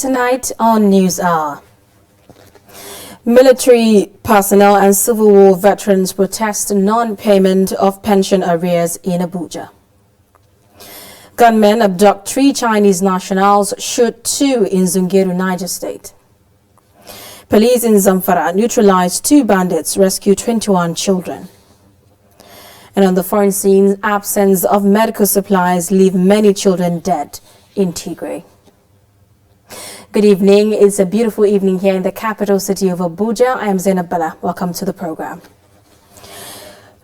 Tonight on News Hour. Military personnel and Civil War veterans protest non-payment of pension arrears in Abuja. Gunmen abduct 3 Chinese nationals, shoot 2 in Zungeru, Niger State. Police in ZAMFARA neutralized 2 bandits, rescue 21 children. And on the foreign scene, absence of medical supplies leave many children dead in Tigray. Good evening. It's a beautiful evening here in the capital city of Abuja. I am Zainab Bala. Welcome to the program.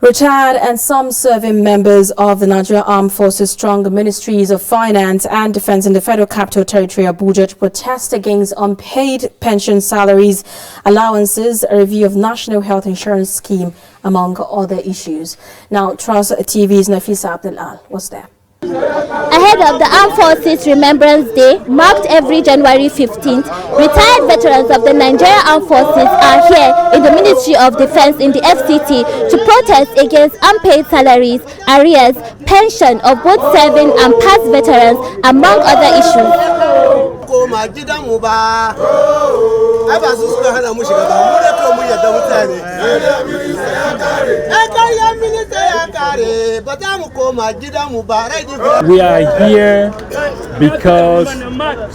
Retired and some serving members of the Nigerian Armed Forces strong Ministries of Finance and Defense in the Federal Capital Territory, Abuja, to protest against unpaid pension salaries, allowances, a review of National Health Insurance Scheme, among other issues. Now, Trust TV's Nafisa Abdulal was there. Ahead of the Armed Forces Remembrance Day, marked every January 15th, retired veterans of the Nigerian Armed Forces are here in the Ministry of Defense in the FCT to protest against unpaid salaries, arrears, pension of both serving and past veterans, among other issues. We are here because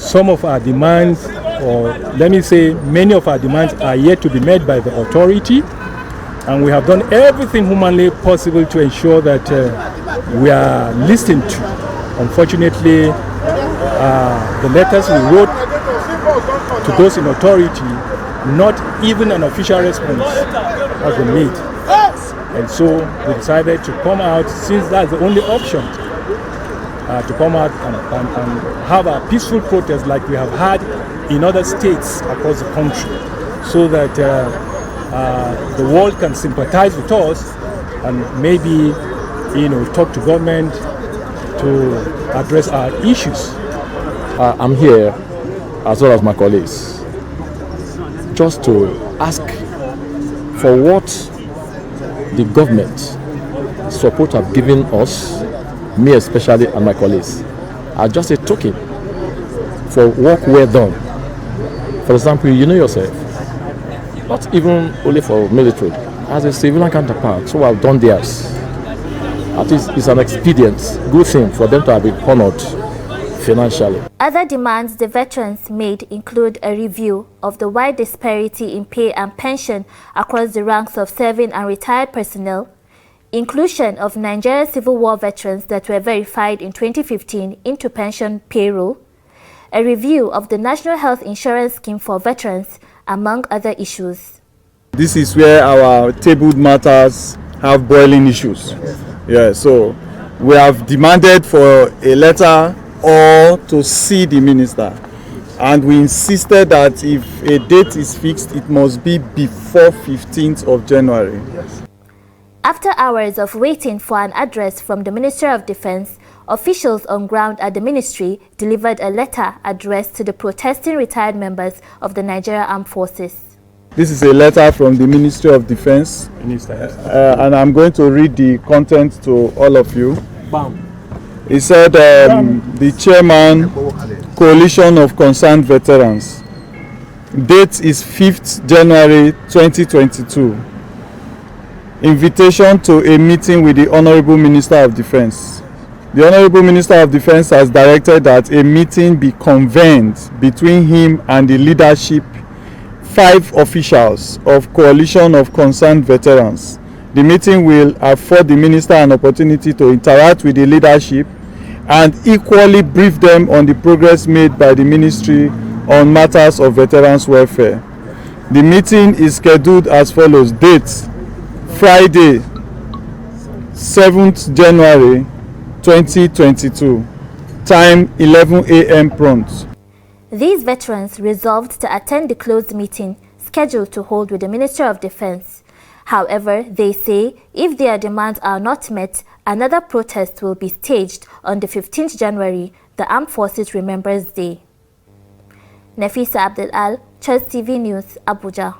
some of our demands, or let me say many of our demands, are yet to be met by the authority, and we have done everything humanly possible to ensure that we are listened to. Unfortunately, the letters we wrote to those in authority, not even an official response has been made. And so we decided to come out, since that's the only option, to come out and have a peaceful protest like we have had in other states across the country, so that the world can sympathize with us and maybe, talk to government to address our issues. I'm here, as well as my colleagues, just to ask for what the government is supposed to have given us, me especially and my colleagues, are just a token for work well done. For example, you know yourself, not even only for military, as a civilian counterpart, so I've done theirs. At least it's an expedient, good thing for them to have been honored financially. Other demands the veterans made include a review of the wide disparity in pay and pension across the ranks of serving and retired personnel, inclusion of Nigerian Civil War veterans that were verified in 2015 into pension payroll, a review of the National Health Insurance Scheme for veterans, among other issues. This is where our tabled matters have boiling issues. Yeah, so we have demanded for a letter or to see the minister, and we insisted that if a date is fixed, it must be before 15th of January. After hours of waiting for an address from the Ministry of Defense, officials on ground at the ministry delivered a letter addressed to the protesting retired members of the Nigerian Armed Forces. This is a letter from the Ministry of Defense, and I'm going to read the content to all of you. He said, the chairman, Coalition of Concerned Veterans. Date is 5th January 2022. Invitation to a meeting with the Honorable Minister of Defense. The Honorable Minister of Defense has directed that a meeting be convened between him and the leadership, 5 officials of Coalition of Concerned Veterans. The meeting will afford the minister an opportunity to interact with the leadership and equally brief them on the progress made by the ministry on matters of veterans welfare. The meeting is scheduled as follows. Date, Friday, 7th January 2022. Time, 11 a.m. prompt. These veterans resolved to attend the closed meeting scheduled to hold with the Minister of Defense. However, they say if their demands are not met, another protest will be staged on the 15th January, the Armed Forces Remembrance Day. Nafisa Abdulal, Trust TV News, Abuja.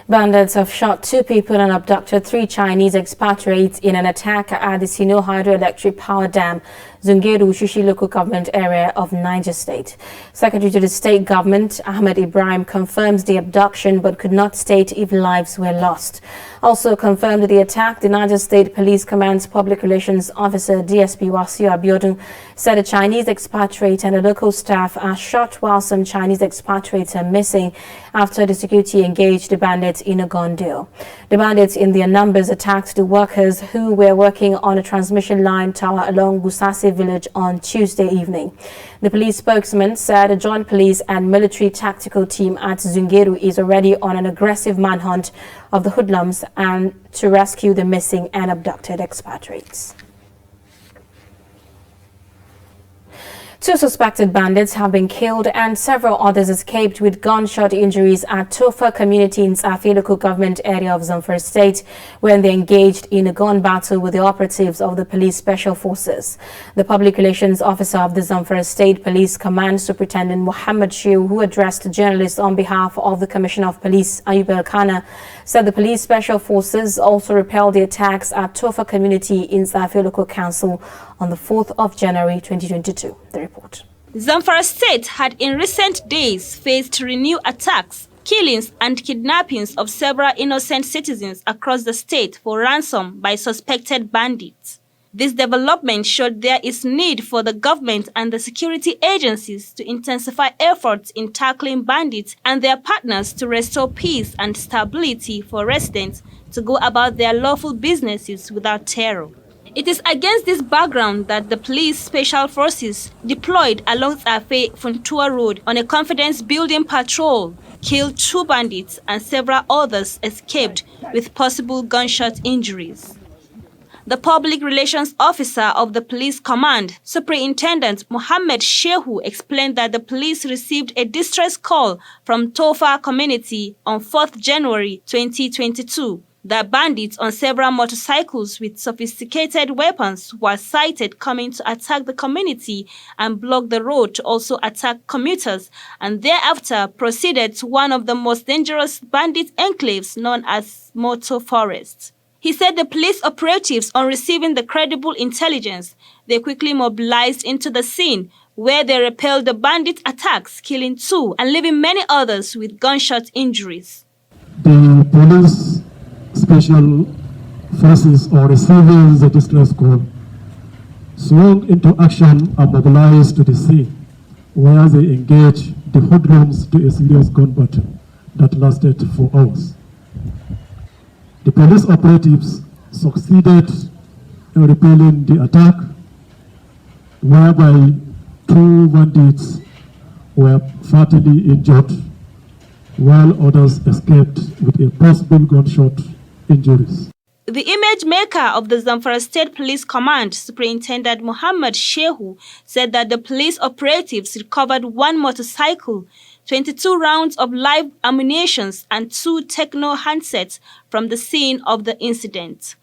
Bandits have shot 2 people and abducted 3 Chinese expatriates in an attack at the Sino Hydroelectric Power Dam, Zungeru Shishi local government area of Niger State. Secretary to the state government, Ahmed Ibrahim, confirms the abduction but could not state if lives were lost. Also confirmed the attack, the Niger State Police Command's Public Relations Officer DSP Wasiu Abiodun said a Chinese expatriate and a local staff are shot while some Chinese expatriates are missing after the security engaged the bandits in a gun deal. The bandits in their numbers attacked the workers who were working on a transmission line tower along Gusase village on Tuesday evening. The police spokesman said a joint police and military tactical team at Zungeru is already on an aggressive manhunt of the hoodlums and to rescue the missing and abducted expatriates. 2 suspected bandits have been killed and several others escaped with gunshot injuries at Tofa community in Safi local government area of Zamfara State when they engaged in a gun battle with the operatives of the police special forces. The public relations officer of the Zamfara State Police Command, Superintendent Muhammad Shehu, who addressed journalists on behalf of the Commissioner of Police Ayub El-Kana, said the police special forces also repelled the attacks at Tofa community in Safi local council on the 4th of January 2022. The report. Zamfara State had in recent days faced renewed attacks, killings and kidnappings of several innocent citizens across the state for ransom by suspected bandits. This development showed there is need for the government and the security agencies to intensify efforts in tackling bandits and their partners to restore peace and stability for residents to go about their lawful businesses without terror. It is against this background that the police special forces deployed along Afe Funtua Road on a confidence-building patrol killed 2 bandits and several others escaped with possible gunshot injuries. The public relations officer of the police command, Superintendent Muhammad Shehu, explained that the police received a distress call from Tofa community on 4th January 2022. That bandits on several motorcycles with sophisticated weapons were sighted coming to attack the community and block the road to also attack commuters, and thereafter proceeded to one of the most dangerous bandit enclaves known as Moto Forest. He said the police operatives, on receiving the credible intelligence, they quickly mobilized into the scene where they repelled the bandit attacks, killing 2 and leaving many others with gunshot injuries. The police special forces, on receiving the distress call, swung into action and mobilized to the scene, where they engaged the hoodlums to a serious gun battle that lasted for hours. The police operatives succeeded in repelling the attack, whereby 2 bandits were fatally injured, while others escaped with a possible gunshot injuries. The image maker of the Zamfara State Police Command, Superintendent Muhammad Shehu, said that the police operatives recovered 1 motorcycle, 22 rounds of live ammunition and 2 techno handsets from the scene of the incident.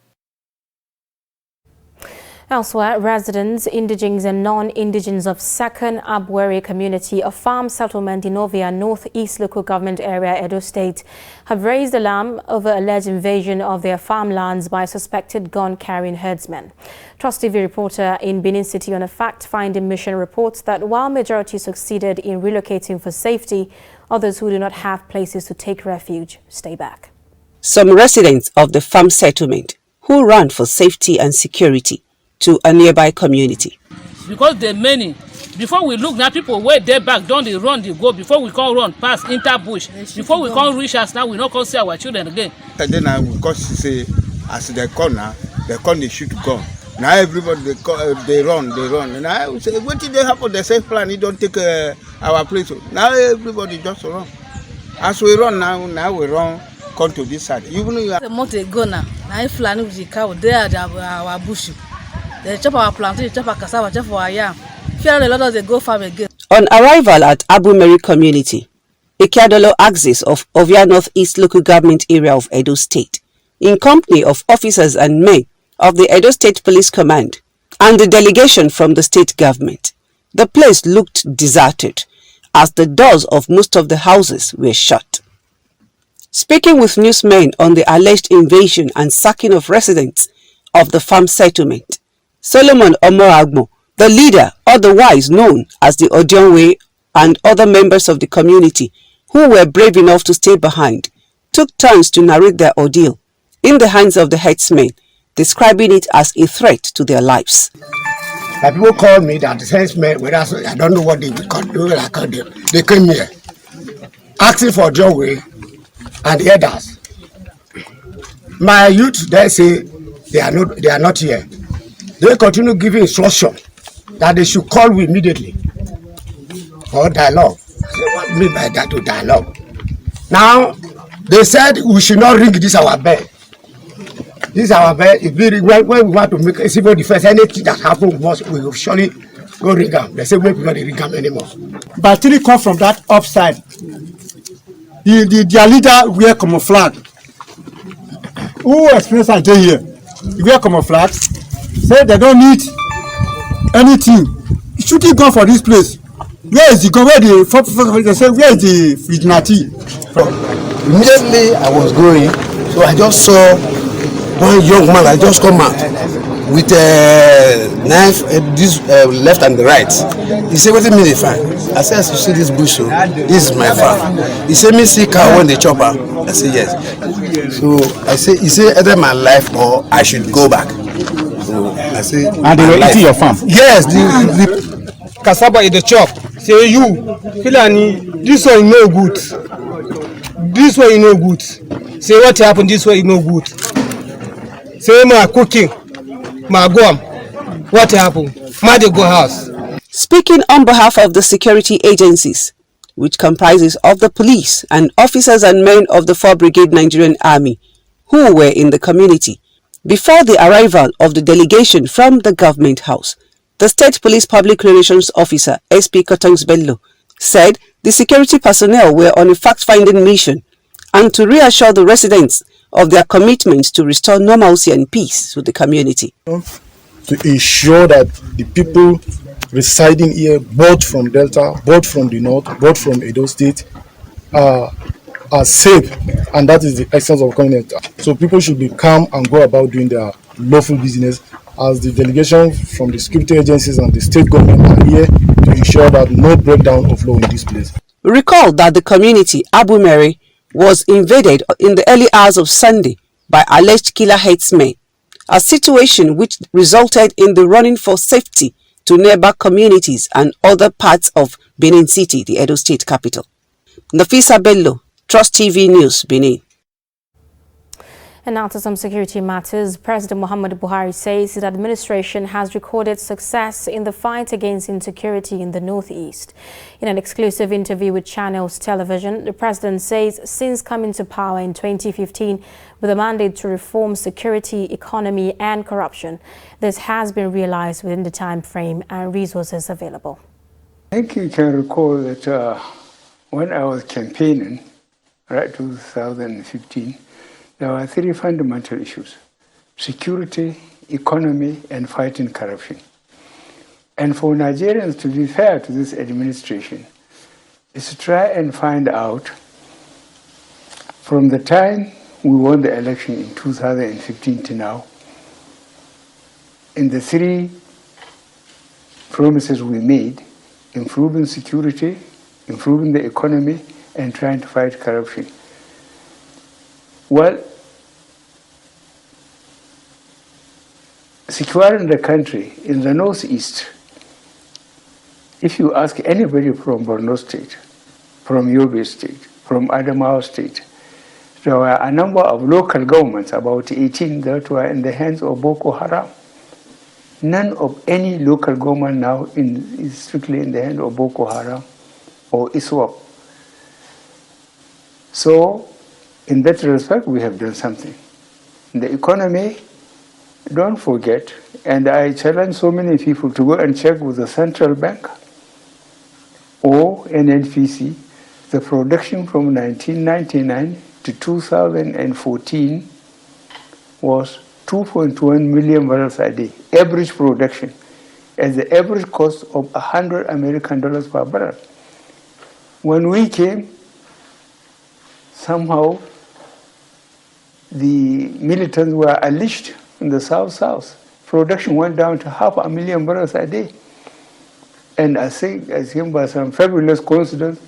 Elsewhere, residents, indigenes and non-indigenes of Second Abwere community, a farm settlement in Ovia Northeast local government area, Edo State, have raised alarm over alleged invasion of their farmlands by suspected gun-carrying herdsmen. Trust TV reporter in Benin City on a fact-finding mission reports that while majority succeeded in relocating for safety, others who do not have places to take refuge stay back. Some residents of the farm settlement who ran for safety and security to a nearby community. Because the many, before we look now, people wait there back, don't they run, they go, before we can't run past inter-bush, before we can't reach us now, we not can't see our children again. And then because say, as they come now, they shoot gun. Now everybody, they run. And I say, what did they happen? They say, plan, you don't take our place. Now everybody just run. As we run now we run, come to this side. Even if a month ago now I flying with the cow there, our bush. They chop our plantain, chop our cassava, chop our yam. Fear a lot of they go farm again. On arrival at Abumeri community, Ikiadolo axis of Ovia Northeast local government area of Edo State, in company of officers and men of the Edo State Police Command and the delegation from the state government, the place looked deserted as the doors of most of the houses were shut. Speaking with newsmen on the alleged invasion and sacking of residents of the farm settlement, Solomon Omoragbo, the leader, otherwise known as the Odionwe, and other members of the community who were brave enough to stay behind, took turns to narrate their ordeal in the hands of the headsmen, describing it as a threat to their lives. People called me that the headsmen, I don't know what they could do. They came here asking for Joe and the others. My youth, they say they are not here. They continue giving instruction that they should call me immediately for dialogue. What do you mean by that, to dialogue? Now, they said we should not ring this our bell. This is our bell. If we when we want to make a civil defense, anything that happens, we will surely go ring them. They say we will not ring them anymore. But till come from that upside, their leader wear camouflage. Who experienced a day here? He wear camouflage. Say they don't need anything. Shooting gun for this place. Where is the gun? Where they say where is the vigilante? Immediately I was going, so I just saw one young man. I just come out with a knife, this left and the right. He said, "What do you mean, fine?" I said, "As you see this bush, so this is my farm." He said, "Me see cow when they chop her." I said, "Yes." So I said, he said, "Either my life or I should go back." So I said, "And they were eating your farm?" Yes, the cassava in the chop. Say, "You, Filani, this one no good. This way no good." Say, "What happened? This way no good." Say, "My cooking, my guam. What happened? My go house." Speaking on behalf of the security agencies, which comprises of the police and officers and men of the 4th Brigade Nigerian Army who were in the community, before the arrival of the delegation from the government house, the State Police Public Relations Officer, SP Kotongs Bello, said the security personnel were on a fact-finding mission and to reassure the residents of their commitment to restore normalcy and peace to the community. To ensure that the people residing here, both from Delta, both from the North, both from Edo State, are safe, and that is the essence of community. So people should be calm and go about doing their lawful business, as the delegation from the security agencies and the state government are here to ensure that no breakdown of law in this place. Recall that the community, Abu Mary, was invaded in the early hours of Sunday by alleged killer headsmen, a situation which resulted in the running for safety to nearby communities and other parts of Benin City, the Edo State capital. Nafisa Bello, Trust TV News, Benin. And now to some security matters. President Muhammadu Buhari says his administration has recorded success in the fight against insecurity in the Northeast. In an exclusive interview with Channels Television, the president says since coming to power in 2015 with a mandate to reform security, economy and corruption, this has been realized within the time frame and resources available. I think you can recall that when I was campaigning, right, 2015, there were 3 fundamental issues: security, economy, and fighting corruption. And for Nigerians to be fair to this administration is to try and find out, from the time we won the election in 2015 to now, in the 3 promises we made, improving security, improving the economy, and trying to fight corruption. Well, securing the country in the Northeast, if you ask anybody from Borno State, from Yobe State, from Adamawa State, there were a number of local governments, about 18, that were in the hands of Boko Haram. None of any local government now is strictly in the hands of Boko Haram or ISWAP. So, in that respect, we have done something. In the economy, don't forget, and I challenge so many people to go and check with the central bank or NNPC, the production from 1999 to 2014 was 2.1 million barrels a day, average production, at the average cost of $100 American per barrel. When we came, somehow the militants were unleashed in the south. Production went down to 500,000 barrels a day. And I think by some fabulous coincidence,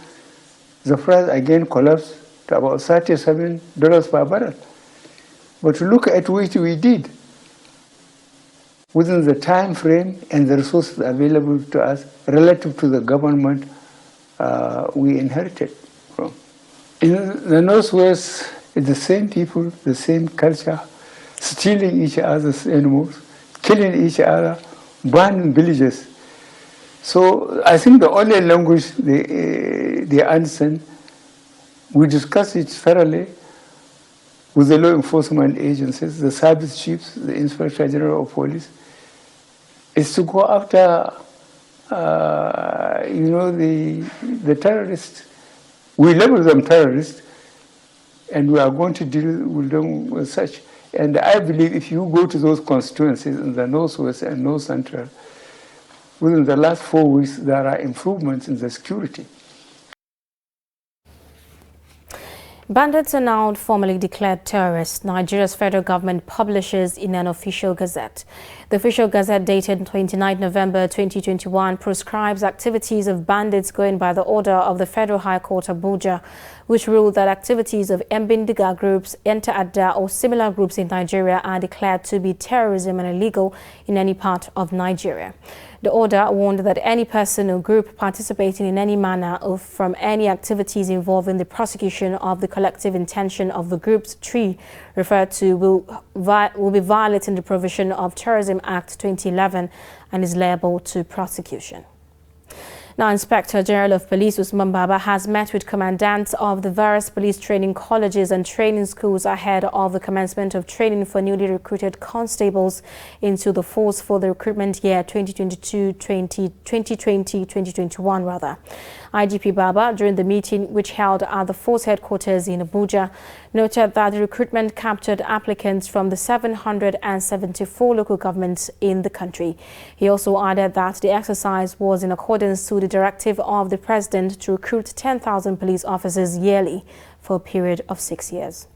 the price again collapsed to about $37 per barrel. But look at what we did within the time frame and the resources available to us relative to the government we inherited from. In the Northwest, it's the same people, the same culture, stealing each other's animals, killing each other, burning villages. So I think the only language they understand, we discuss it thoroughly with the law enforcement agencies, the service chiefs, the Inspector General of Police, is to go after, the terrorists. We label them terrorists, and we are going to deal with them with such. And I believe if you go to those constituencies in the Northwest and North Central, within the last 4 weeks, there are improvements in the security. Bandits are now formally declared terrorists, Nigeria's federal government publishes in an official gazette. The official gazette dated 29 November 2021 proscribes activities of bandits going by the order of the Federal High Court Abuja, which ruled that activities of Mbindiga groups, Enter-Adda or similar groups in Nigeria are declared to be terrorism and illegal in any part of Nigeria. The order warned that any person or group participating in any manner or from any activities involving the prosecution of the collective intention of the group's tree referred to will be violating the provision of Terrorism Act 2011 and is liable to prosecution. Now, Inspector General of Police Usman Baba has met with commandants of the various police training colleges and training schools ahead of the commencement of training for newly recruited constables into the force for the recruitment year 2020-2021 rather. IGP Baba, during the meeting which held at the force headquarters in Abuja, noted that the recruitment captured applicants from the 774 local governments in the country. He also added that the exercise was in accordance to the directive of the President to recruit 10,000 police officers yearly for a period of 6 years.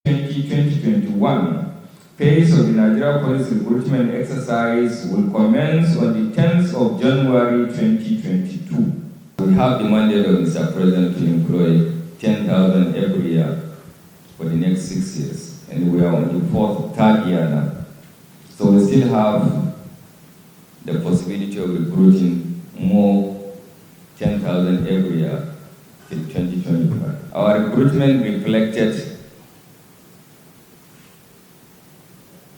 2020-2021 phase of the Nigeria Police recruitment exercise will commence on the 10th of January 2022. We have the mandate of Mr. President to employ 10,000 every year for the next 6 years, and we are on the third year now. So we still have the possibility of recruiting more 10,000 every year till 2025. Our recruitment reflected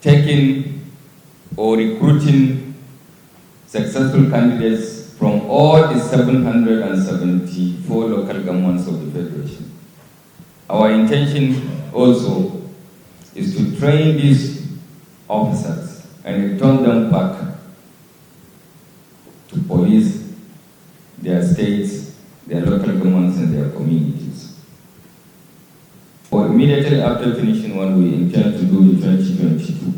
taking or recruiting successful candidates from all the 774 local governments of the Federation. Our intention also is to train these officers and return them back to police their states, their local governments and their communities. Or immediately after finishing one, we intend to do the 2022,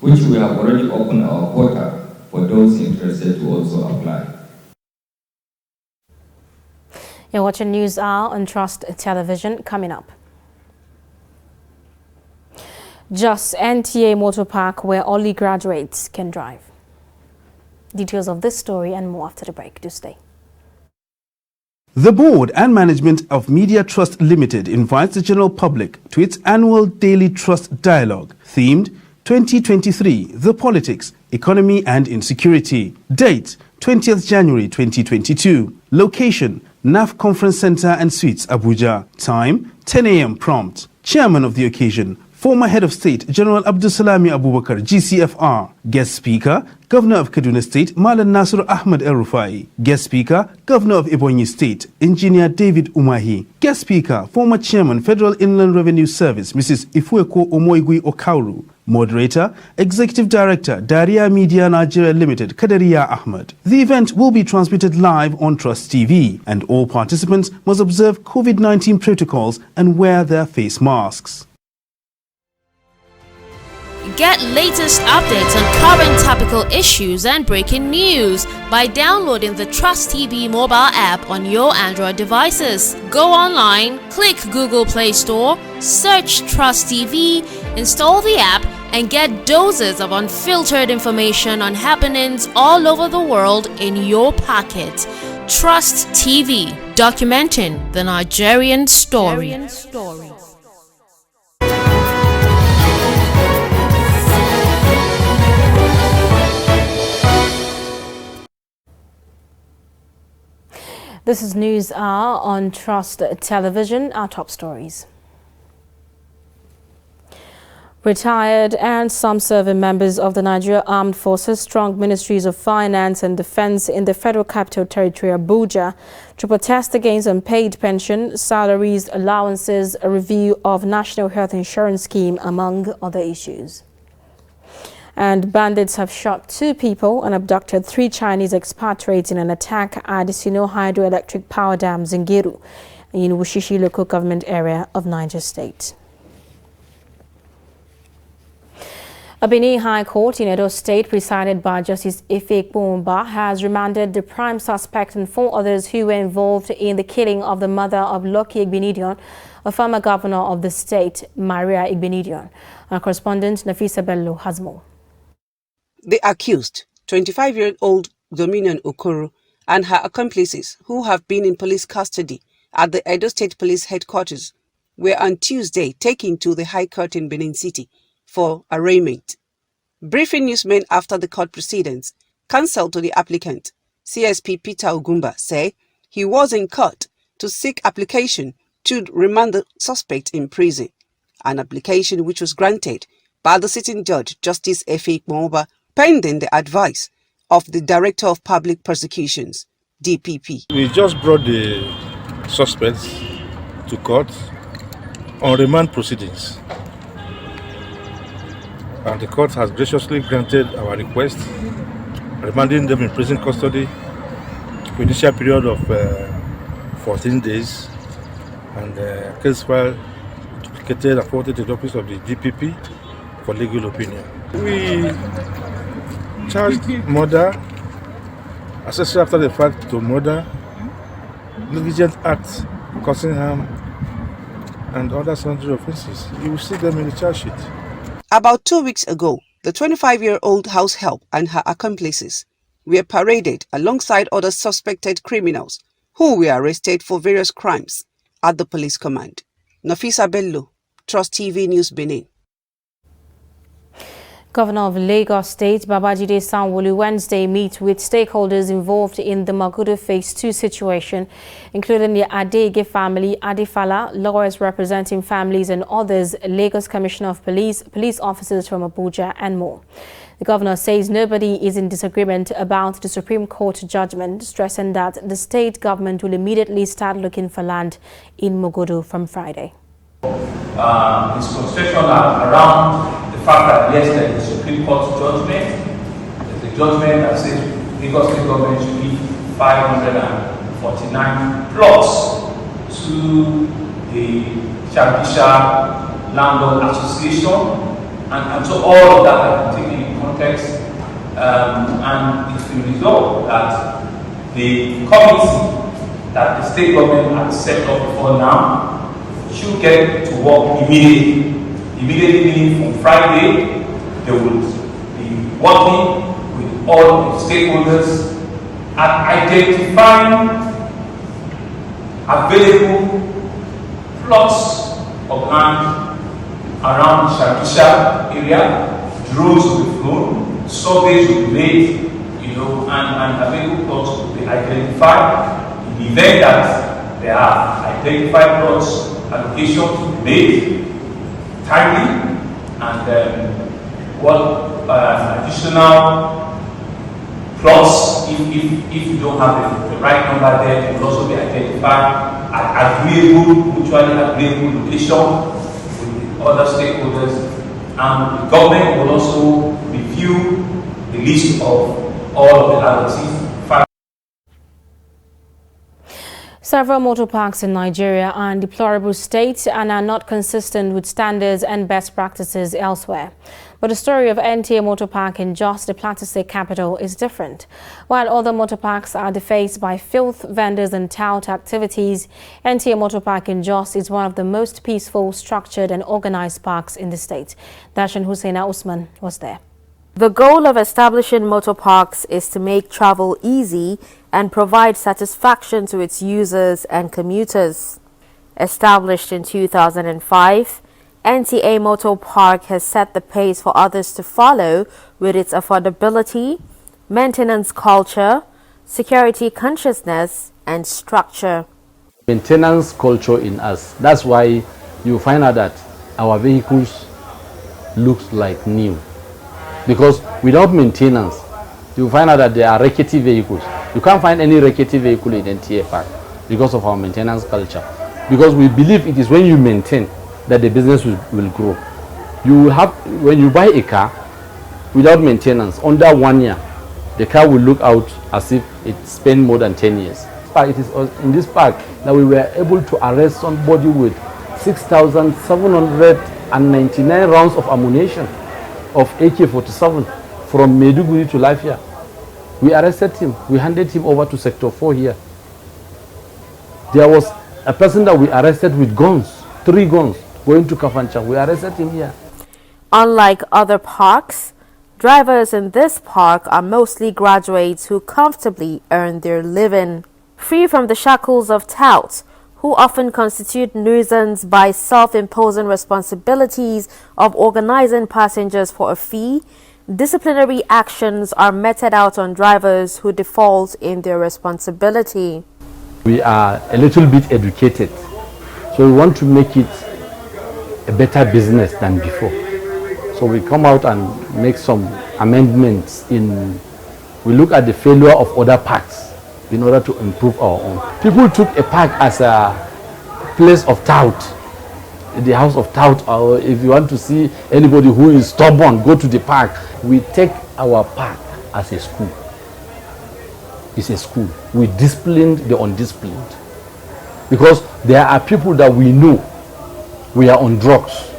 which we have already opened our quota for those interested to also apply. You're watching News Hour on Trust Television. Coming up, just NTA Motor Park where only graduates can drive. Details of this story and more after the break. Do stay. The board and management of Media Trust Limited invites the general public to its annual Daily Trust Dialogue, themed 2023, The Politics, Economy and Insecurity. Date, 20th January 2022. Location, NAF Conference Center and Suites, Abuja. Time, 10 a.m. prompt. Chairman of the occasion, former Head of State, General Abdulsalami Abubakar, GCFR. Guest Speaker, Governor of Kaduna State, Malan Nasir Ahmed El-Rufai. Guest Speaker, Governor of Ebonyi State, Engineer David Umahi. Guest Speaker, former Chairman, Federal Inland Revenue Service, Mrs. Ifueko Omoigui Okauru. Moderator, Executive Director, Daria Media Nigeria Limited, Kadariya Ahmed. The event will be transmitted live on Trust TV, and all participants must observe COVID-19 protocols and wear their face masks. Get latest updates on current topical issues and breaking news by downloading the Trust TV mobile app on your Android devices. Go online, click Google Play Store, Search Trust TV, install the app, and get doses of unfiltered information on happenings all over the world in your pocket. Trust TV, documenting the Nigerian story. This is News Hour on Trust Television. Our top stories. Retired and some serving members of the Nigeria Armed Forces strong Ministries of Finance and Defense in the Federal Capital Territory, Abuja, to protest against unpaid pension, salaries, allowances, a review of National Health Insurance Scheme, among other issues. And bandits have shot 2 people and abducted 3 Chinese expatriates in an attack at the Sino Hydroelectric Power Dam, Zingiru, in Wushishi local government area of Niger State. A Benin High Court in Edo State, presided by Justice Ife Kpomba, has remanded the prime suspect and 4 others who were involved in the killing of the mother of Lucky Igbenidion, a former governor of the state, Maria Igbenidion. Our correspondent Nafisa Bello has more. The accused, 25-year-old Dominion Okoro, and her accomplices, who have been in police custody at the Edo State Police Headquarters, were on Tuesday taken to the High Court in Benin City for arraignment. Briefing newsmen after the court proceedings, counsel to the applicant, CSP Peter Ogumba, say he was in court to seek application to remand the suspect in prison, an application which was granted by the sitting judge, Justice Ife Kpomba, pending the advice of the Director of Public Prosecutions, DPP. We just brought the suspects to court on remand proceedings, and the court has graciously granted our request, remanding them in prison custody for initial period of 14 days, and case file duplicated and forwarded to the office of the DPP for legal opinion. We charged murder, accessory after the fact to murder, negligent acts causing harm, and other sundry offences. You will see them in the charge sheet. About 2 weeks ago, the 25-year-old house help and her accomplices were paraded alongside other suspected criminals who were arrested for various crimes at the police command. Nafisa Bello, Trust TV News, Benin. Governor of Lagos State, Babajide Sanwo-Olu, Wednesday meet with stakeholders involved in the Magodo Phase 2 situation, including the Adege family, Adefala, lawyers representing families and others, Lagos Commissioner of Police, police officers from Abuja, and more. The governor says nobody is in disagreement about the Supreme Court judgment, stressing that the state government will immediately start looking for land in Magodo from Friday. His frustration around the fact that yes, there is a Supreme Court judgment. There's a judgment that says Lagos State government should give 549 plots to the Shagisha Landlord Association, and so all of that has been taken in context, and it's been resolved that the committee that the state government has set up before now should get to work immediately. Immediately meaning from Friday, they will be working with all the stakeholders at identifying available plots of land around the Shagisha area. Drones will be flown, surveys will be made, and available plots will be identified. In the event that there are identified plots, allocations will be made timely, and what additional plots, if you don't have the right number there, will also be identified at mutually agreeable location with the other stakeholders, and the government will also review the list of all of the allocations. Several motor parks in Nigeria are in deplorable state and are not consistent with standards and best practices elsewhere. But the story of NTA Motor Park in Jos, the Plateau State capital, is different. While other motor parks are defaced by filth, vendors and tout activities, NTA Motor Park in Jos is one of the most peaceful, structured and organized parks in the state. Dashan Hussaina Usman was there. The goal of establishing motor parks is to make travel easy and provide satisfaction to its users and commuters. Established in 2005, NTA Motor Park has set the pace for others to follow with its affordability, maintenance culture, security consciousness, and structure. Maintenance culture in us. That's why you find out that our vehicles look like new. Because without maintenance, you find out that there are rickety vehicles. You can't find any rickety vehicle in NTA Park because of our maintenance culture. Because we believe it is when you maintain that the business will grow. You will have, when you buy a car without maintenance, under 1 year, the car will look out as if it spent more than 10 years. It is in this park that we were able to arrest somebody with 6,799 rounds of ammunition of AK-47 from Maiduguri to Lafia. We arrested him. We handed him over to Sector 4 here. There was a person that we arrested with guns, 3 guns, going to Kafancha. We arrested him here. Unlike other parks, drivers in this park are mostly graduates who comfortably earn their living. Free from the shackles of touts, who often constitute nuisance by self-imposing responsibilities of organizing passengers for a fee, disciplinary actions are meted out on drivers who default in their responsibility. We are a little bit educated, so we want to make it a better business than before. So we come out and make some amendments we look at the failure of other parks in order to improve our own. People took a park as a place of tout, the house of tout, or if you want to see anybody who is stubborn, go to the park. We take our park as a school. It's a school. We discipline the undisciplined. Because there are people that we know we are on drugs.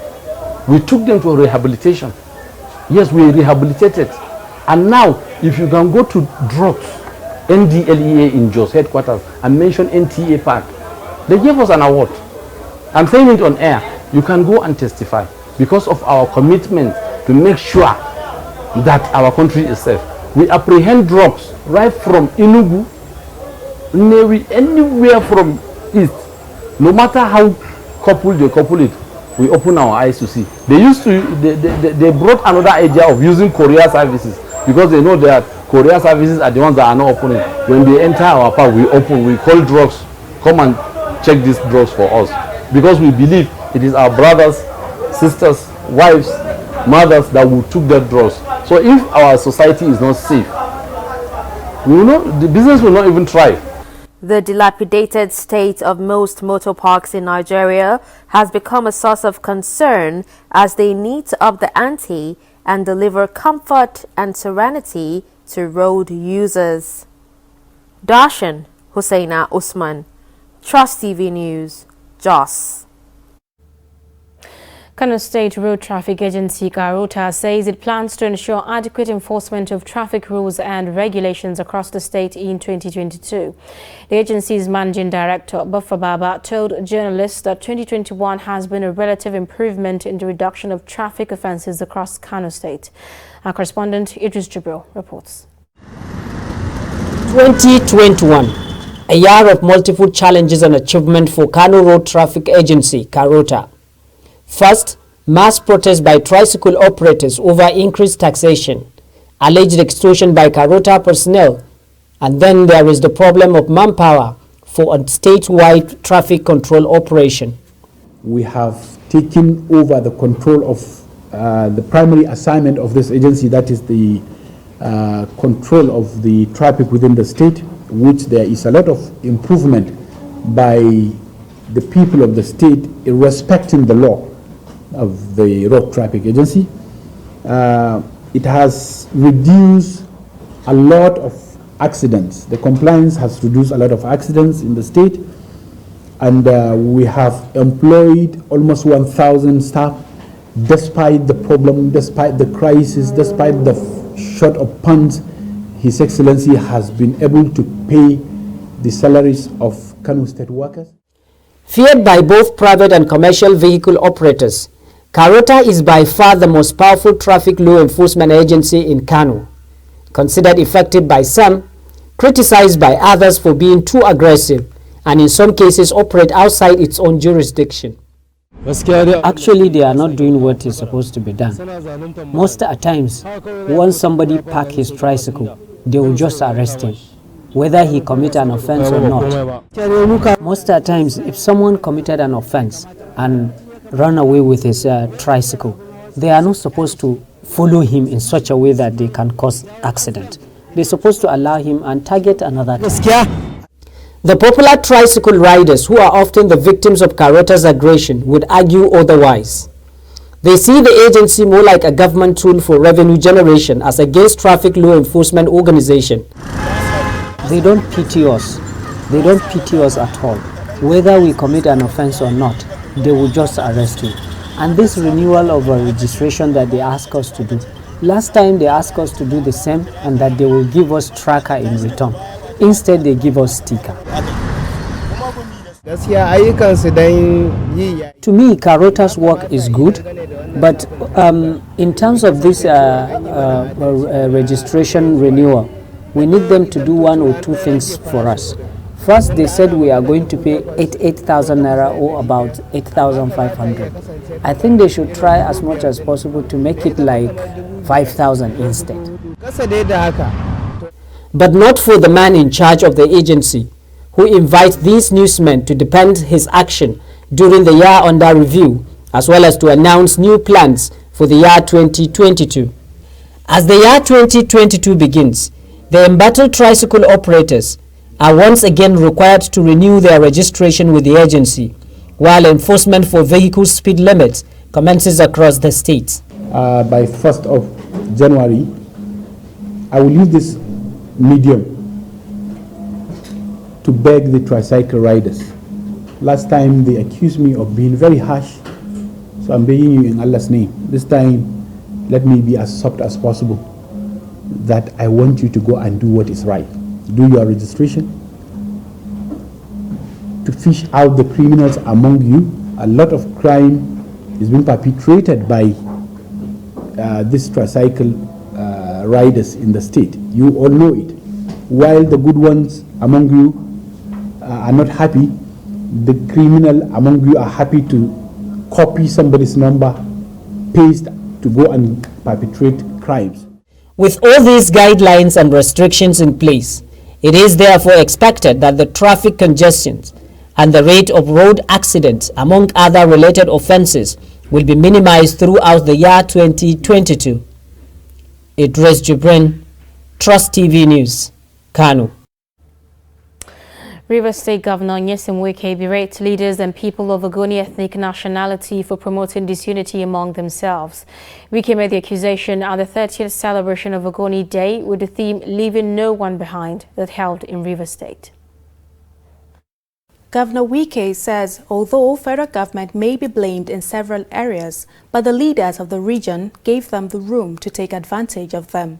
We took them to rehabilitation. Yes, we rehabilitated. And now, if you can go to drugs, NDLEA in Jos headquarters, and mention NTA Park, they gave us an award. I'm saying it on air. You can go and testify because of our commitment to make sure that our country is safe. We apprehend drugs right from Enugu, Nnewi, anywhere from east. No matter how coupled they couple it, we open our eyes to see. They brought another idea of using courier services because they know that courier services are the ones that are not opening. When they enter our park, we open, we call drugs, come and check these drugs for us. Because we believe it is our brothers, sisters, wives, mothers that will took that drugs. So if our society is not safe, the business will not even thrive. The dilapidated state of most motor parks in Nigeria has become a source of concern as they need to up the ante and deliver comfort and serenity to road users. Darshan Hussaina Usman, Trust TV News, Jos. Kano State Road Traffic Agency Karota says it plans to ensure adequate enforcement of traffic rules and regulations across the state in 2022. The agency's managing director, Baffa Baba, told journalists that 2021 has been a relative improvement in the reduction of traffic offences across Kano State. Our correspondent Idris Jibril reports. 2021, a year of multiple challenges and achievement for Kano Road Traffic Agency, Karota. First, mass protest by tricycle operators over increased taxation, alleged extortion by Karota personnel, and then there is the problem of manpower for a statewide traffic control operation. We have taken over the control of the primary assignment of this agency, that is the control of the traffic within the state, which there is a lot of improvement by the people of the state in respecting the law of the road traffic agency. It has reduced a lot of accidents. The compliance has reduced a lot of accidents in the state. And we have employed almost 1,000 staff. Despite the problem, despite the crisis, despite the short of funds, His Excellency has been able to pay the salaries of Kano State workers. Feared by both private and commercial vehicle operators, Karota is by far the most powerful traffic law enforcement agency in Kano. Considered effective by some, criticized by others for being too aggressive, and in some cases operate outside its own jurisdiction. Actually, they are not doing what is supposed to be done. Most at times, once somebody parks his tricycle, they will just arrest him, whether he committed an offense or not. Most at times, if someone committed an offense and run away with his tricycle, they are not supposed to follow him in such a way that they can cause accident. They're supposed to allow him and target another. The popular tricycle riders, who are often the victims of Karota's aggression, would argue otherwise. They see the agency more like a government tool for revenue generation as against traffic law enforcement organization. They don't pity us. They don't pity us at all. Whether we commit an offense or not, they will just arrest you. And this renewal of a registration that they ask us to do, last time they asked us to do the same and that they will give us tracker in return. Instead, they give us sticker. To me, Karota's work is good, but in terms of this registration renewal, we need them to do one or two things for us. First, they said we are going to pay 8,000 naira or about 8,500. I think they should try as much as possible to make it like 5,000 instead. But not for the man in charge of the agency, who invites these newsmen to defend his action during the year under review, as well as to announce new plans for the year 2022. As the year 2022 begins, the embattled tricycle operators are once again required to renew their registration with the agency, while enforcement for vehicle speed limits commences across the state. By 1st of January, I will use this medium to beg the tricycle riders. Last time they accused me of being very harsh, so I'm begging you in Allah's name. This time, let me be as soft as possible. That I want you to go and do what is right. Do your registration, to fish out the criminals among you. A lot of crime is being perpetrated by these tricycle riders in the state. You all know it. While the good ones among you are not happy, the criminal among you are happy to copy somebody's number, paste to go and perpetrate crimes. With all these guidelines and restrictions in place, it is therefore expected that the traffic congestions and the rate of road accidents, among other related offences, will be minimized throughout the year 2022. Idris Jibrin, Trust TV News, Kano. Rivers State Governor Nyesom Wike berates leaders and people of Ogoni ethnic nationality for promoting disunity among themselves. Wike made the accusation at the 30th celebration of Ogoni Day with the theme Leaving No One Behind that held in Rivers State. Governor Wike says although federal government may be blamed in several areas, but the leaders of the region gave them the room to take advantage of them.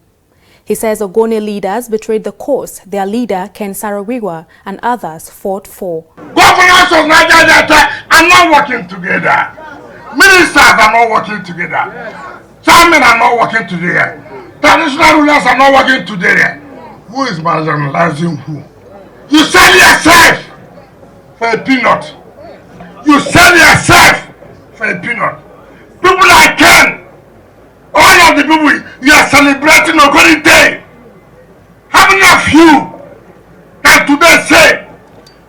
He says Ogoni leaders betrayed the cause their leader Ken Saro-Wiwa and others fought for. Governors of Niger Delta are not working together. Ministers are not working together. Chairmen are not working together. Traditional rulers are not working together. Who is marginalizing who? You sell yourself for a peanut. You sell yourself for a peanut. People like Ken, all of the people you are celebrating Ogoni Day, how many of you can today say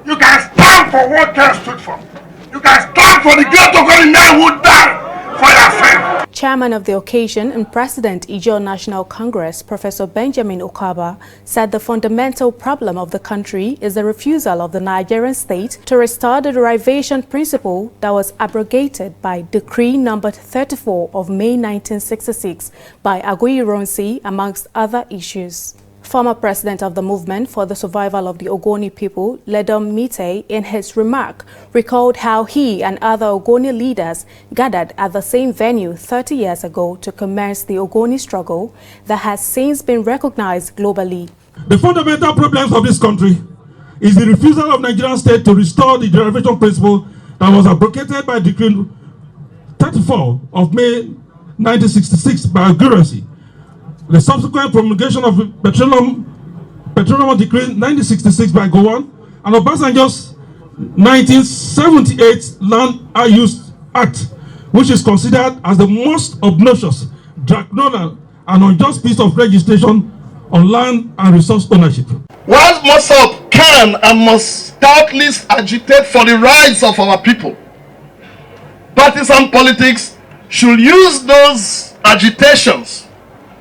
you can stand for what Ken stood for? You can stand for the great Ogoni men who died for your faith. Chairman of the occasion and President Ijaw National Congress, Professor Benjamin Okaba, said the fundamental problem of the country is the refusal of the Nigerian state to restore the derivation principle that was abrogated by Decree number 34 of May 1966 by Aguiyi-Ironsi, amongst other issues. Former president of the Movement for the Survival of the Ogoni People, Ledom Mite, in his remark, recalled how he and other Ogoni leaders gathered at the same venue 30 years ago to commence the Ogoni struggle that has since been recognized globally. The fundamental problems of this country is the refusal of Nigerian state to restore the derivation principle that was abrogated by Decree 34 of May 1966 by accuracy. The subsequent promulgation of Petroleum Decree 1966 by Gowon and Obasanjo's 1978 Land Use Act, which is considered as the most obnoxious, draconian, and unjust piece of legislation on land and resource ownership. While MOSOP can and must doubtless agitate for the rights of our people, partisan politics should use those agitations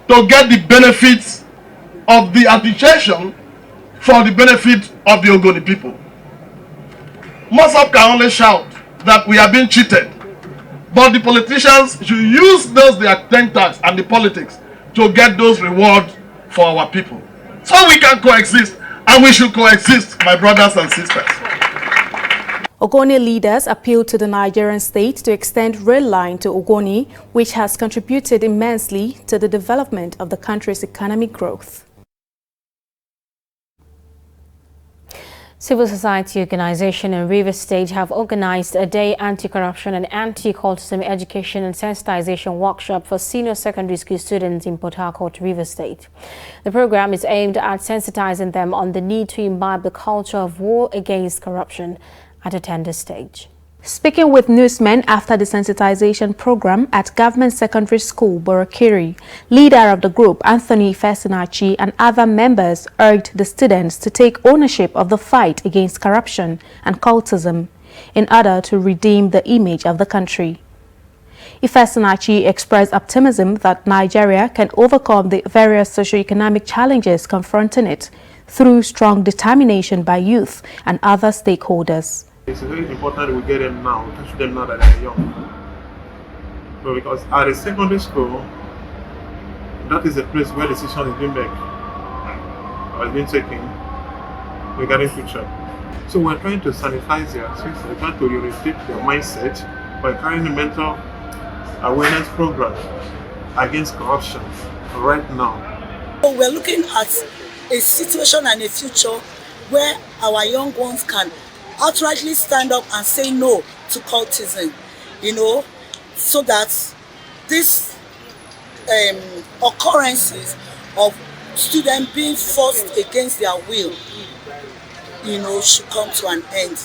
to get the benefits of the agitation for the benefit of the Ogoni people. MOSOP can only shout that we are being cheated, but the politicians should use those their think tanks and the politics to get those rewards for our people. So we can coexist, and we should coexist, my brothers and sisters. Ogoni leaders appealed to the Nigerian state to extend rail line to Ogoni, which has contributed immensely to the development of the country's economic growth. Civil society organizations in Rivers State have organized a day anti-corruption and anti-cultism education and sensitization workshop for senior secondary school students in Port Harcourt, Rivers State. The program is aimed at sensitizing them on the need to imbibe the culture of war against corruption at a tender stage. Speaking with newsmen after the sensitization program at Government Secondary School, Borokiri, leader of the group, Anthony Fesinachi, and other members urged the students to take ownership of the fight against corruption and cultism in order to redeem the image of the country. Fesinachi expressed optimism that Nigeria can overcome the various socio-economic challenges confronting it through strong determination by youth and other stakeholders. It's very important we get them now, touch them now that they're young. But because at a secondary school, that is a place where decision is being made, or is being taken regarding future. So we're trying to sanitize their system, we're trying to orientate their mindset by carrying a mental awareness program against corruption right now. So we're looking at a situation and a future where our young ones can outrightly stand up and say no to cultism, so that these occurrences of students being forced against their will, should come to an end.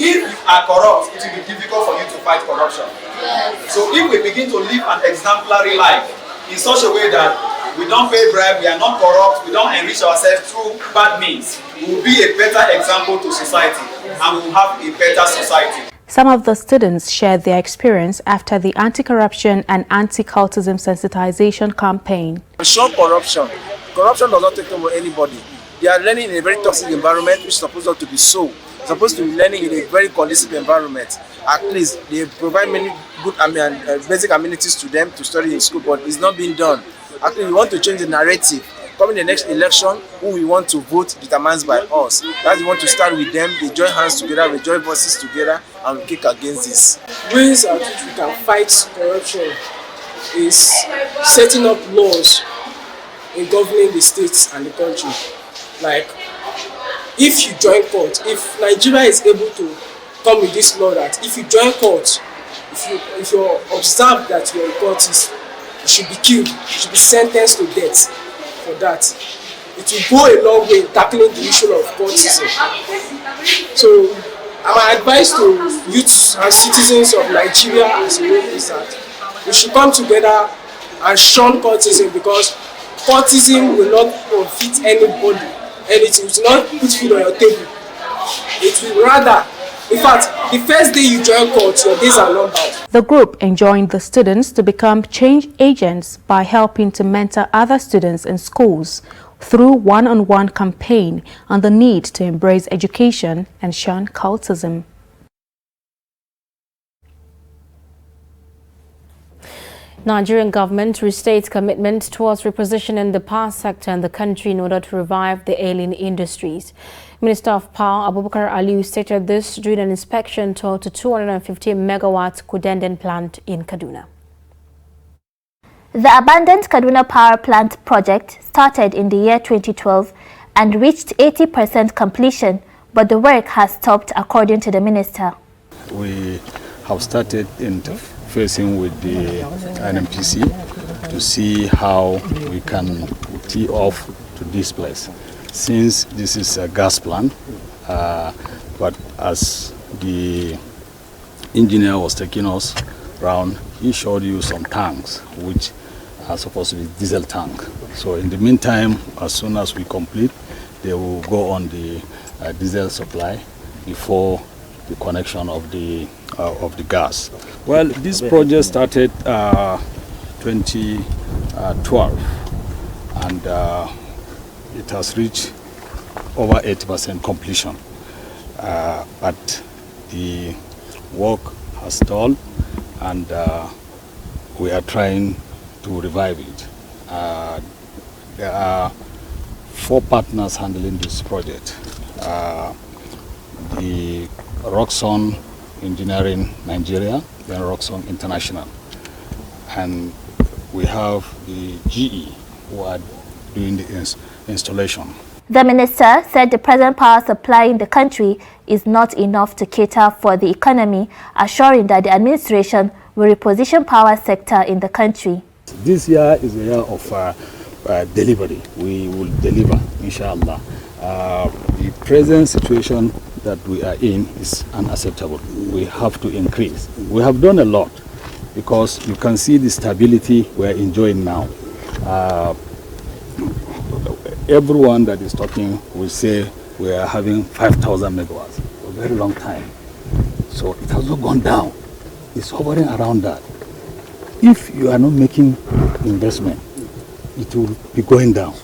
If you are corrupt, it will be difficult for you to fight corruption. Yes. So if we begin to live an exemplary life in such a way that we don't pay bribe, we are not corrupt, we don't enrich ourselves through bad means, we will be a better example to society, and we will have a better society. Some of the students shared their experience after the anti-corruption and anti-cultism sensitization campaign. Shun corruption. Corruption does not take over anybody. They are learning in a very toxic environment, which is supposed not to be so. Supposed to be learning in a very conducive environment. At least they provide many good basic amenities to them to study in school, but it's not being done. Actually, we want to change the narrative. Coming the next election, who we want to vote determines by us. That's we want to start with them. They join hands together, we join voices together, and we kick against this. Ways at which we can fight corruption is setting up laws in governing the states and the country. Like, if you join court, if Nigeria is able to come with this law that if you join court, if you observe that you're in court, you should be killed, you should be sentenced to death for that. It will go a long way in tackling the issue of cultism. So, our advice to youths and citizens of Nigeria as a whole is that we should come together and shun cultism, because cultism will not profit anybody, anything. It will not put food on your table. It will rather, in fact, the first day you join court, your days are numbered. The group enjoined the students to become change agents by helping to mentor other students in schools through one-on-one campaign on the need to embrace education and shun cultism. Nigerian government restates commitment towards repositioning the power sector in the country in order to revive the ailing industries. Minister of Power Abubakar Aliyu stated this during an inspection tour to 250 megawatt Kudenden plant in Kaduna. The abandoned Kaduna power plant project started in the year 2012 and reached 80% completion, but the work has stopped, according to the minister. We have started interfacing with the NMPC to see how we can tee off to this place. Since this is a gas plant, but as the engineer was taking us around, he showed you some tanks which are supposed to be diesel tank. So in the meantime, as soon as we complete, they will go on the diesel supply before the connection of the gas. Well, this project started 2012, and it has reached over 80% completion. But the work has stalled, and we are trying to revive it. There are 4 partners handling this project. The Roxon Engineering Nigeria, then Roxon International. And we have the GE who are doing the installation. The minister said the present power supply in the country is not enough to cater for the economy, assuring that the administration will reposition power sector in the country. This year is a year of delivery. We will deliver, inshallah. The present situation that we are in is unacceptable. We have to increase. We have done a lot because you can see the stability we are enjoying now. Everyone that is talking will say we are having 5,000 megawatts for a very long time. So it has not gone down. It's hovering around that. If you are not making investment, it will be going down.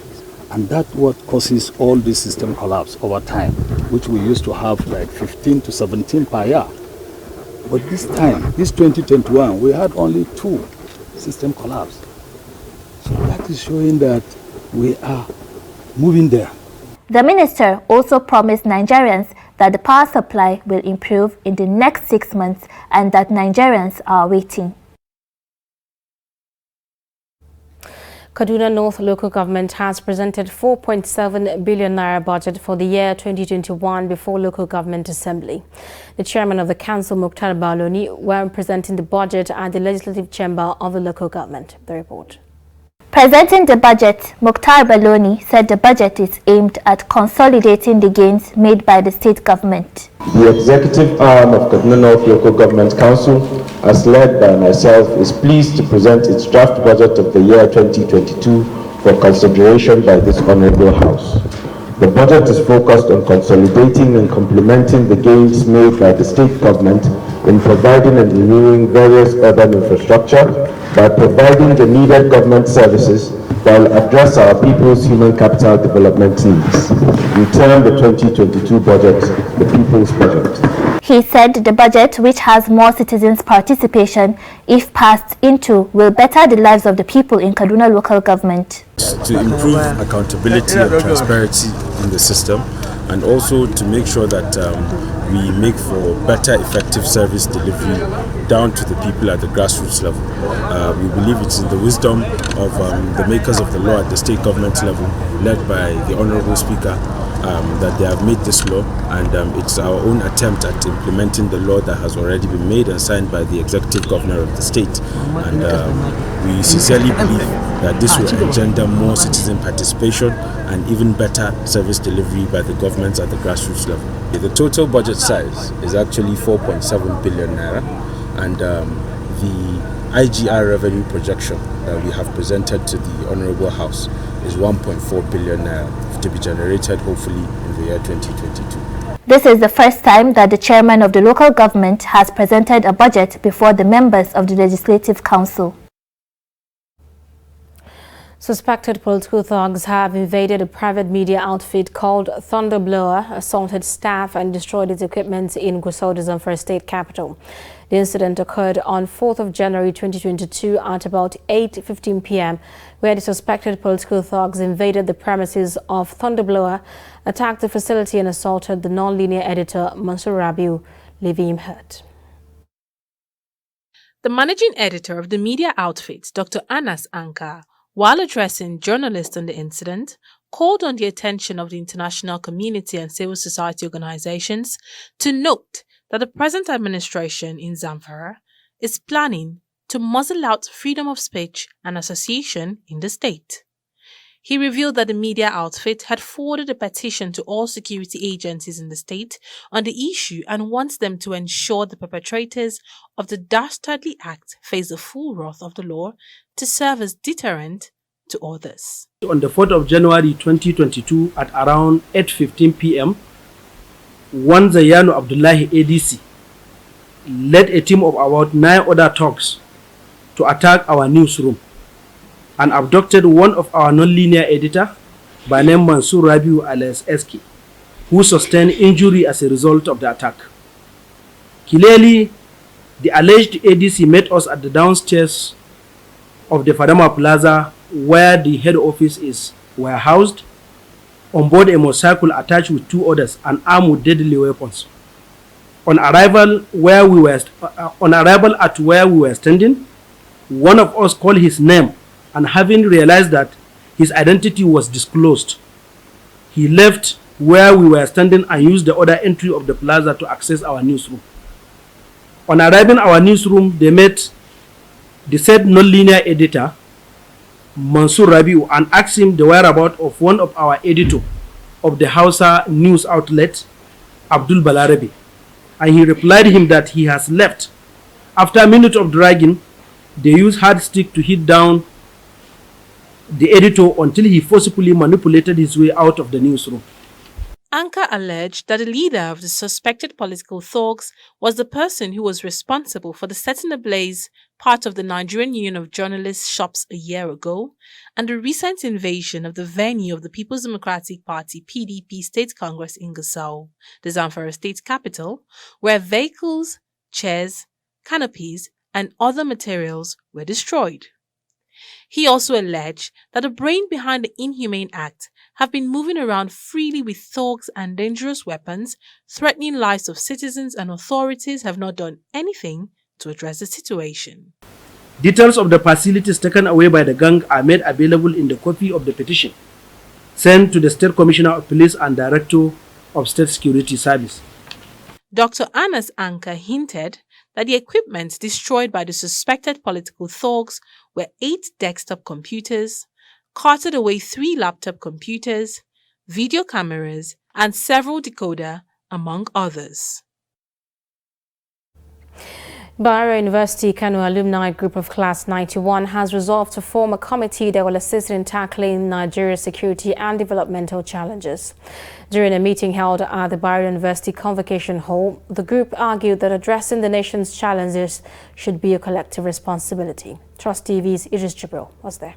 And that's what causes all this system collapse over time, which we used to have like 15 to 17 per year. But this time, this 2021, we had only 2 system collapse. So that is showing that we are moving there. The minister also promised Nigerians that the power supply will improve in the next 6 months and that Nigerians are waiting. Kaduna North local government has presented 4.7 billion naira budget for the year 2021 before local government assembly. The chairman of the council, Mukhtar Baloni, were presenting the budget at the legislative chamber of the local government. The report. Presenting the budget, Mukhtar Baloni said the budget is aimed at consolidating the gains made by the state government. The executive arm of Kaduna North Local Government Council, as led by myself, is pleased to present its draft budget of the year 2022 for consideration by this Honorable House. The budget is focused on consolidating and complementing the gains made by the state government in providing and renewing various urban infrastructure by providing the needed government services while address our people's human capital development needs. We term the 2022 budget the People's Budget. He said the budget, which has more citizens' participation, if passed into, will better the lives of the people in Kaduna local government. To improve accountability and transparency in the system, and also to make sure that we make for better effective service delivery down to the people at the grassroots level. We believe it's in the wisdom of the makers of the law at the state government level, led by the Honorable Speaker, that they have made this law, and it's our own attempt at implementing the law that has already been made and signed by the executive governor of the state. And we sincerely believe that this will engender more citizen participation and even better service delivery by the governments at the grassroots level. The total budget size is actually 4.7 billion naira, and the IGR revenue projection that we have presented to the Honorable House is 1.4 billion naira to be generated hopefully in the year 2022. This is the first time that the chairman of the local government has presented a budget before the members of the Legislative Council. Suspected political thugs have invaded a private media outfit called Thunderblower, assaulted staff and destroyed its equipment in Gusau, ZAMFARA state capital. The incident occurred on 4th of January 2022 at about 8:15 p.m., where the suspected political thugs invaded the premises of Thunderblower, attacked the facility and assaulted the non-linear editor Mansur Rabiu, leaving him hurt. The managing editor of the media outfit, Dr. Anas Anka, while addressing journalists on the incident, called on the attention of the international community and civil society organizations to note that the present administration in ZAMFARA is planning to muzzle out freedom of speech and association in the state. He revealed that the media outfit had forwarded a petition to all security agencies in the state on the issue and wants them to ensure the perpetrators of the dastardly act face the full wrath of the law to serve as deterrent to others. On the 4th of January 2022 at around 8:15 p.m., one Zayano Abdullahi ADC led a team of about 9 other thugs to attack our newsroom and abducted one of our non-linear editor by name Mansur Rabiu alias SK, who sustained injury as a result of the attack. Clearly, the alleged ADC met us at the downstairs of the Fadama Plaza, where the head office is warehoused, on board a motorcycle attached with 2 others and armed with deadly weapons. On arrival at where we were standing, one of us called his name, and having realized that his identity was disclosed, he left where we were standing and used the other entry of the plaza to access our newsroom. On arriving at our newsroom, they met the said non-linear editor, Mansur Rabiu, and asked him the whereabouts of one of our editor of the Hausa news outlet, Abdul Balarabe, and he replied him that he has left. After a minute of dragging, they used hard stick to hit down the editor until he forcibly manipulated his way out of the newsroom. Anka alleged that the leader of the suspected political thugs was the person who was responsible for the setting ablaze part of the Nigerian Union of Journalists shops a year ago and the recent invasion of the venue of the People's Democratic Party PDP State Congress in Gusau, the ZAMFARA state capital, where vehicles, chairs, canopies, and other materials were destroyed. He also alleged that the brain behind the inhumane act have been moving around freely with thugs and dangerous weapons, threatening lives of citizens, and authorities have not done anything to address the situation. Details of the facilities taken away by the gang are made available in the copy of the petition sent to the State Commissioner of Police and Director of State Security Service. Dr. Anas Anka hinted that the equipment destroyed by the suspected political thugs were 8 desktop computers, carted away 3 laptop computers, video cameras, and several decoder, among others. Bayero University Kano Alumni Group of Class 91 has resolved to form a committee that will assist in tackling Nigeria's security and developmental challenges. During a meeting held at the Bayero University Convocation Hall, the group argued that addressing the nation's challenges should be a collective responsibility. Trust TV's Idris Jibril was there.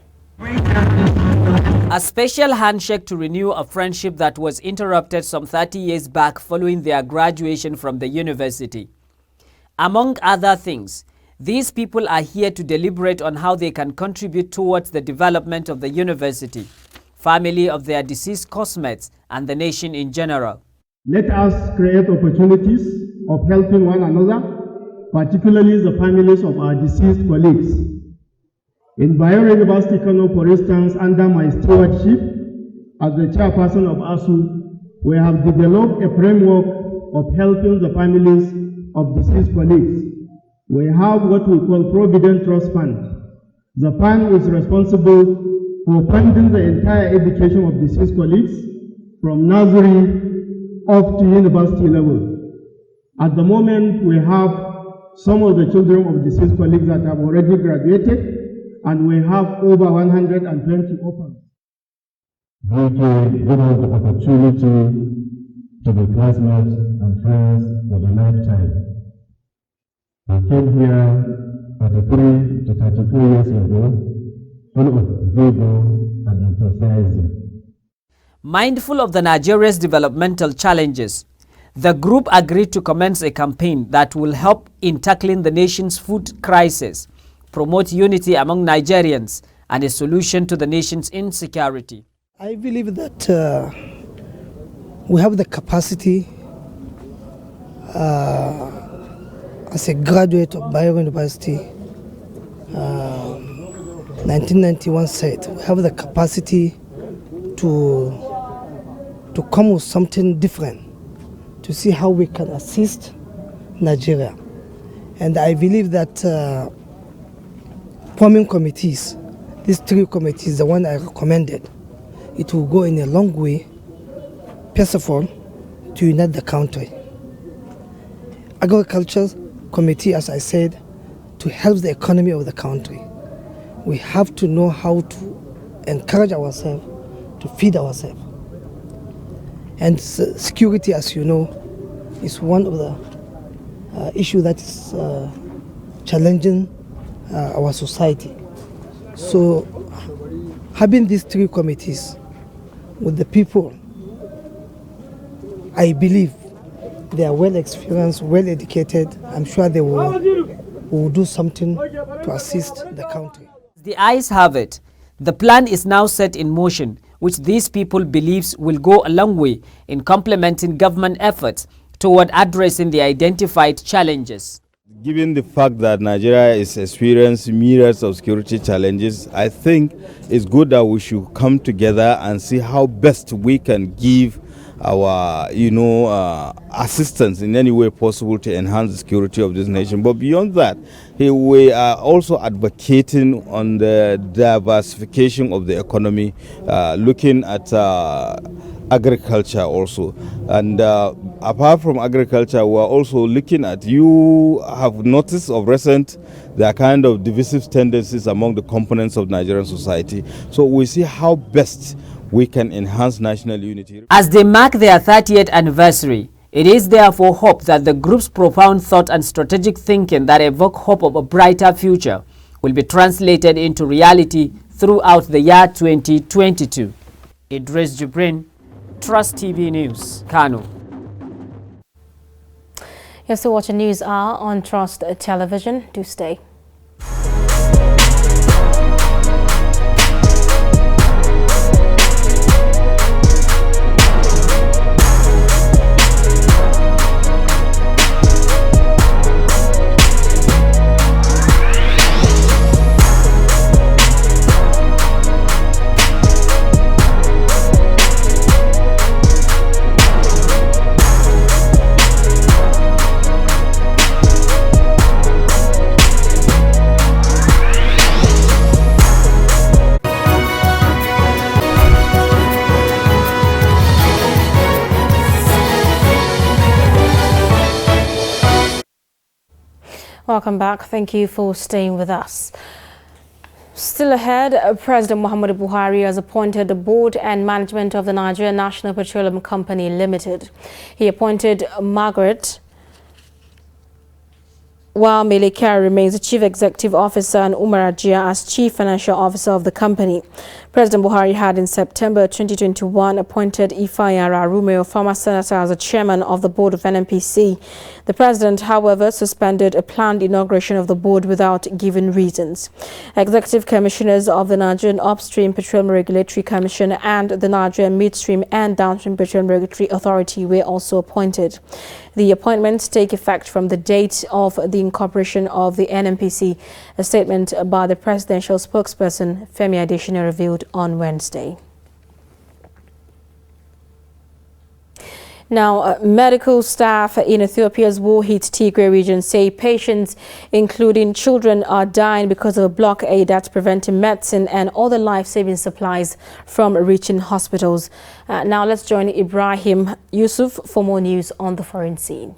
A special handshake to renew a friendship that was interrupted some 30 years back following their graduation from the university. Among other things, these people are here to deliberate on how they can contribute towards the development of the university, family of their deceased classmates, and the nation in general. Let us create opportunities of helping one another, particularly the families of our deceased colleagues. In Bayero University Kano, for instance, under my stewardship as the chairperson of ASU, we have developed a framework of helping the families of deceased colleagues. We have what we call Provident Trust Fund. The fund is responsible for funding the entire education of deceased colleagues from nursery up to university level. At the moment, we have some of the children of deceased colleagues that have already graduated, and we have over 120 orphans. They give us the opportunity to be classmates and friends for a lifetime. We came here 33 to 34 years ago full of vigor and enthusiasm. Mindful of the Nigeria's developmental challenges, the group agreed to commence a campaign that will help in tackling the nation's food crisis, promote unity among Nigerians, and a solution to the nation's insecurity. I believe that we have the capacity as a graduate of Bayero University, 1991 said, we have the capacity to come with something different, to see how we can assist Nigeria. And I believe that forming committees, these 3 committees, the one I recommended, it will go in a long way, first of all, to unite the country. Agriculture committee, as I said, to help the economy of the country. We have to know how to encourage ourselves, to feed ourselves. And security, as you know, is one of the issues that is challenging our society. So having these 3 committees with the people, I believe they are well experienced, well educated. I'm sure they will do something to assist the country. The ayes have it. The plan is now set in motion, which these people believes will go a long way in complementing government efforts toward addressing the identified challenges. Given the fact that Nigeria is experiencing myriads of security challenges, I think it's good that we should come together and see how best we can give our, assistance in any way possible to enhance the security of this nation. But beyond that, we are also advocating on the diversification of the economy, looking at agriculture also. And apart from agriculture, we are also looking at, you have noticed of recent, there are kind of divisive tendencies among the components of Nigerian society. So we see how best we can enhance national unity. As they mark their 30th anniversary, it is therefore hope that the group's profound thought and strategic thinking that evoke hope of a brighter future will be translated into reality throughout the year 2022. Idris Jibrin, Trust TV News, Kano. You're still watching News Hour on Trust Television. Do stay. Welcome back. Thank you for staying with us. Still ahead, President Muhammadu Buhari has appointed the board and management of the Nigeria National Petroleum Company Limited. He appointed Margaret, while Mele Kyari remains the Chief Executive Officer and Umar Ajia as Chief Financial Officer of the company. President Buhari had in September 2021 appointed Ifeanyi Arume, a former senator, as the chairman of the board of NNPC. The president, however, suspended a planned inauguration of the board without giving reasons. Executive commissioners of the Nigerian Upstream Petroleum Regulatory Commission and the Nigerian Midstream and Downstream Petroleum Regulatory Authority were also appointed. The appointments take effect from the date of the incorporation of the NNPC, a statement by the presidential spokesperson Femi Adesina revealed on Wednesday. Now, medical staff in Ethiopia's war-hit Tigray region say patients, including children, are dying because of a blockade that's preventing medicine and other life-saving supplies from reaching hospitals. Now, let's join Ibrahim Yusuf for more news on the foreign scene.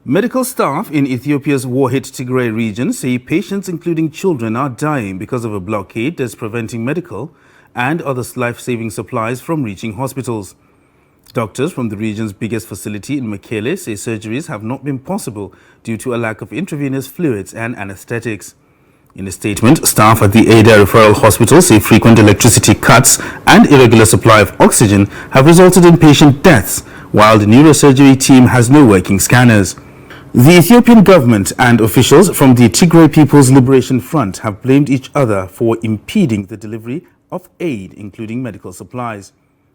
Medical staff in Ethiopia's war-hit Tigray region say patients, including children, are dying because of a blockade that's preventing medical and other life-saving supplies from reaching hospitals. Doctors from the region's biggest facility in Mekele say surgeries have not been possible due to a lack of intravenous fluids and anesthetics. In a statement, staff at the Ada Referral Hospital say frequent electricity cuts and irregular supply of oxygen have resulted in patient deaths, while the neurosurgery team has no working scanners. The Ethiopian government and officials from the Tigray People's Liberation Front have blamed each other for impeding the delivery of aid, including medical supplies.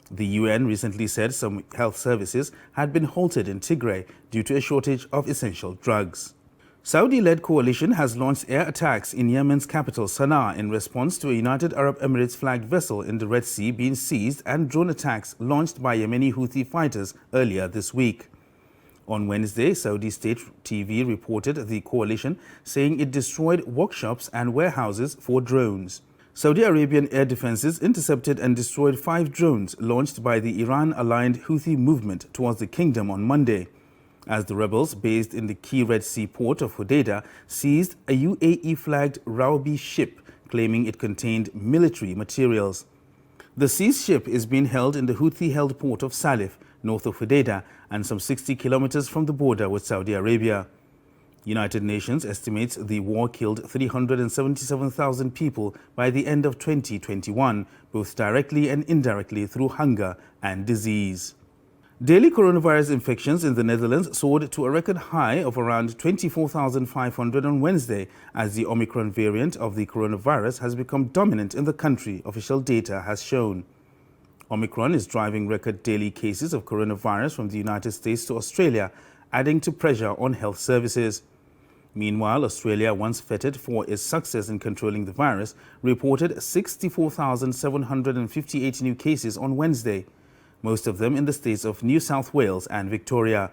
The UN recently said some health services had been halted in Tigray due to a shortage of essential drugs. Saudi-led coalition has launched air attacks in Yemen's capital Sana'a in response to a United Arab Emirates-flagged vessel in the Red Sea being seized and drone attacks launched by Yemeni Houthi fighters earlier this week. On Wednesday, Saudi State TV reported the coalition saying it destroyed workshops and warehouses for drones. Saudi Arabian air defenses intercepted and destroyed 5 drones launched by the Iran-aligned Houthi movement towards the kingdom on Monday, as the rebels based in the key Red Sea port of Hodeidah seized a UAE-flagged Raubi ship claiming it contained military materials. The seized ship is being held in the Houthi-held port of Salif, north of Hodeidah, and some 60 kilometers from the border with Saudi Arabia. United Nations estimates the war killed 377,000 people by the end of 2021, both directly and indirectly through hunger and disease. Daily coronavirus infections in the Netherlands soared to a record high of around 24,500 on Wednesday as the Omicron variant of the coronavirus has become dominant in the country, official data has shown. Omicron is driving record daily cases of coronavirus from the United States to Australia, adding to pressure on health services. Meanwhile, Australia, once feted for its success in controlling the virus, reported 64,758 new cases on Wednesday, most of them in the states of New South Wales and Victoria.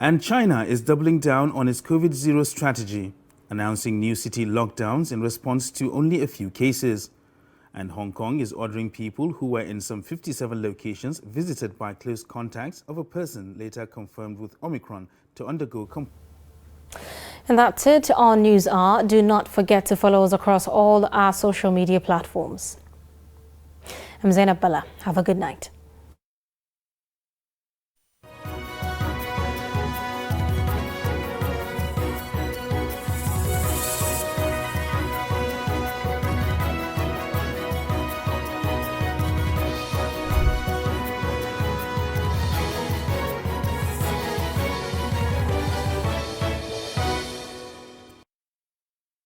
And China is doubling down on its COVID-0 strategy, announcing new city lockdowns in response to only a few cases. And Hong Kong is ordering people who were in some 57 locations visited by close contacts of a person later confirmed with Omicron to undergo And that's it on News Hour. Do not forget to follow us across all our social media platforms. I'm Zainab Bala. Have a good night.